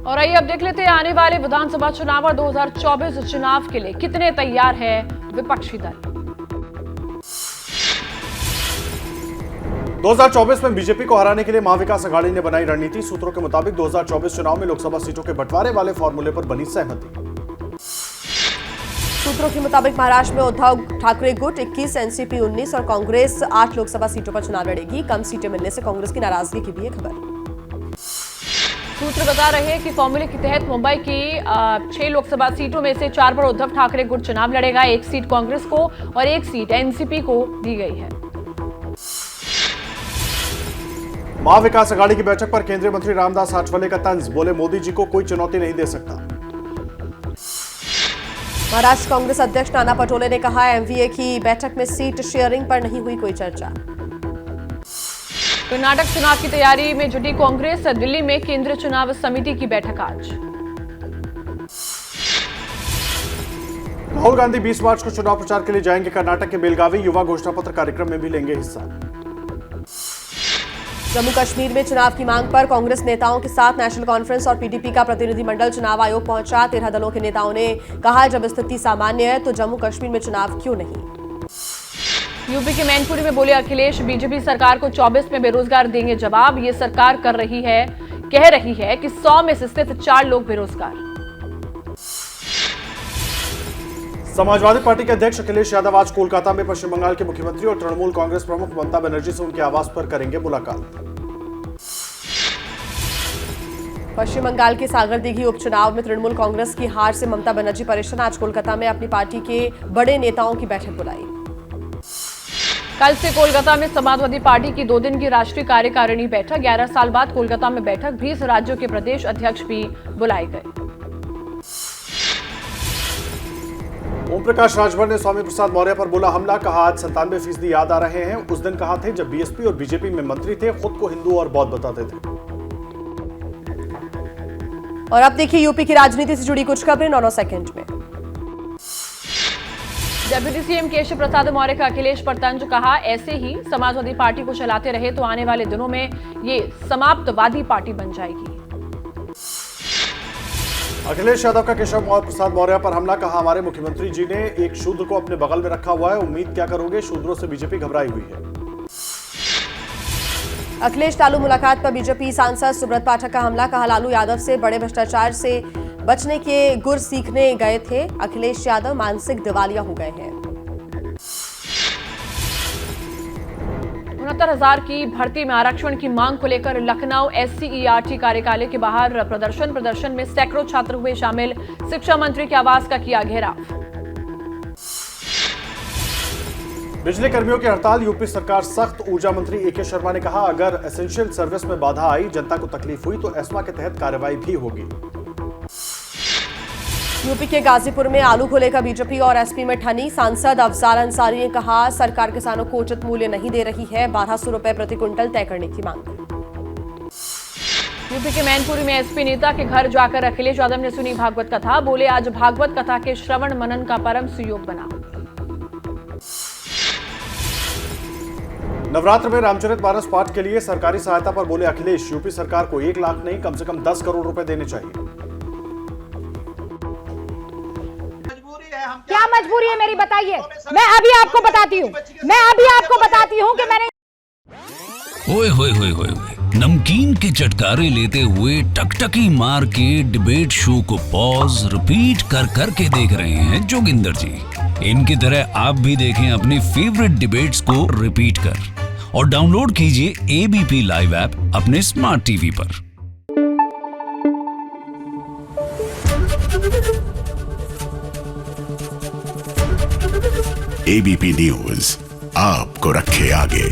और आइए अब देख लेते हैं आने वाले विधानसभा चुनाव और 2024 चुनाव के लिए कितने तैयार है विपक्षी दल। 2024 में बीजेपी को हराने के लिए महाविकास अघाड़ी ने बनाई रणनीति। सूत्रों के मुताबिक 2024 चुनाव में लोकसभा सीटों के बंटवारे वाले फॉर्मूले पर बनी सहमति। सूत्रों के मुताबिक महाराष्ट्र में उद्धव ठाकरे गुट 21, एनसीपी 19 और कांग्रेस 8 लोकसभा सीटों पर चुनाव लड़ेगी। कम सीटें मिलने से कांग्रेस की नाराजगी की भी है खबर। सूत्र बता रहे हैं कि फॉर्मूले के तहत मुंबई की 6 लोकसभा सीटों में से 4 पर उद्धव ठाकरे गुट चुनाव लड़ेगा। 1 सीट कांग्रेस को और 1 सीट एनसीपी को दी गई है। महाविकास अघाड़ी की बैठक पर केंद्रीय मंत्री रामदास आठवले का तंज, बोले मोदी जी को कोई चुनौती नहीं दे सकता। महाराष्ट्र कांग्रेस अध्यक्ष नाना पटोले ने कहा, एमवीए की बैठक में सीट शेयरिंग पर नहीं हुई कोई चर्चा। कर्नाटक चुनाव की तैयारी में जुटी कांग्रेस, दिल्ली में केंद्रीय चुनाव समिति की बैठक आज। राहुल गांधी 20 मार्च को चुनाव प्रचार के लिए जाएंगे कर्नाटक के बेलगावी। युवा घोषणा पत्र कार्यक्रम में भी लेंगे हिस्सा। जम्मू कश्मीर में चुनाव की मांग पर कांग्रेस नेताओं के साथ नेशनल कॉन्फ्रेंस और पीडीपी का प्रतिनिधिमंडल चुनाव आयोग पहुंचा। 13 दलों के नेताओं ने कहा, जब स्थिति सामान्य है तो जम्मू कश्मीर में चुनाव क्यों नहीं। यूपी के मैनपुरी में बोले अखिलेश, बीजेपी सरकार को 24 में बेरोजगार देंगे जवाब। ये सरकार कह रही है कि 100 में से सिर्फ 4 लोग बेरोजगार। समाजवादी पार्टी के अध्यक्ष अखिलेश यादव आज कोलकाता में पश्चिम बंगाल के मुख्यमंत्री और तृणमूल कांग्रेस प्रमुख ममता बनर्जी से उनके आवास पर करेंगे मुलाकात। पश्चिम बंगाल के सागरदीघी उपचुनाव में तृणमूल कांग्रेस की हार से ममता बनर्जी परेशान। आज कोलकाता में अपनी पार्टी के बड़े नेताओं की बैठक बुलाई। कल से कोलकाता में समाजवादी पार्टी की 2 दिन की राष्ट्रीय कार्यकारिणी बैठक। 11 साल बाद कोलकाता में बैठक। 20 राज्यों के प्रदेश अध्यक्ष भी बुलाए गए। ओम प्रकाश राजभर ने स्वामी प्रसाद मौर्य पर बोला हमला, कहा आज 97% याद आ रहे हैं। उस दिन कहा थे जब बीएसपी और बीजेपी में मंत्री थे, खुद को हिंदू और बौद्ध बताते थे। और अब देखिए यूपी की राजनीति से जुड़ी कुछ खबरें 9 सेकंड में। डिप्टी सीएम केशव प्रसाद मौर्य का अखिलेश पर तंज, कहा ऐसे ही समाजवादी पार्टी को चलाते रहे तो आने वाले दिनों में ये समाप्तवादी पार्टी बन जाएगी। अखिलेश यादव का केशव प्रसाद मौर्य पर हमला, कहा हमारे मुख्यमंत्री जी ने एक शूद्र को अपने बगल में रखा हुआ है, उम्मीद क्या करोगे, शूद्रों से बीजेपी घबराई हुई है। अखिलेश लालू मुलाकात पर बीजेपी सांसद सुब्रत पाठक का हमला, कहा लालू यादव से बड़े भ्रष्टाचार से बचने के गुर सीखने गए थे। अखिलेश यादव मानसिक दिवालिया हो गए हैं। 69,000 की भर्ती में आरक्षण की मांग को लेकर लखनऊ एससीईआरटी कार्यालय के बाहर प्रदर्शन में सैकड़ों छात्र हुए शामिल। शिक्षा मंत्री के आवास का किया घेराव। बिजली कर्मियों की हड़ताल, यूपी सरकार सख्त। ऊर्जा मंत्री एके शर्मा ने कहा, अगर एसेंशियल सर्विस में बाधा आई, जनता को तकलीफ हुई तो एस्मा के तहत कार्रवाई भी होगी। यूपी के गाजीपुर में आलू को लेकर बीजेपी और एसपी में ठनी। सांसद अफजाल अंसारी ने कहा, सरकार किसानों को उचित मूल्य नहीं दे रही है, 1200 रुपए प्रति क्विंटल तय करने की मांग। यूपी के मैनपुरी में एसपी नेता के घर जाकर अखिलेश यादव ने सुनी भागवत कथा। बोले आज भागवत कथा के श्रवण मनन का परम सुयोग बना। नवरात्र में रामचरितमानस पाठ के लिए सरकारी सहायता पर बोले अखिलेश, यूपी सरकार को 1 लाख नहीं कम से कम 10 करोड़ रुपए देने चाहिए। क्या मजबूरी है मेरी, बताइए। मैं अभी आपको बताती हूँ कि मैंने ओए होए होए होए नमकीन के चटकारे लेते हुए टकटकी मार के डिबेट शो को पॉज रिपीट कर करके देख रहे हैं जोगिंदर जी। इनकी तरह आप भी देखें अपनी फेवरेट डिबेट्स को रिपीट कर और डाउनलोड कीजिए एबीपी लाइव ऐप अपने स्मार्ट टीवी पर। एबीपी न्यूज आपको रखे आगे।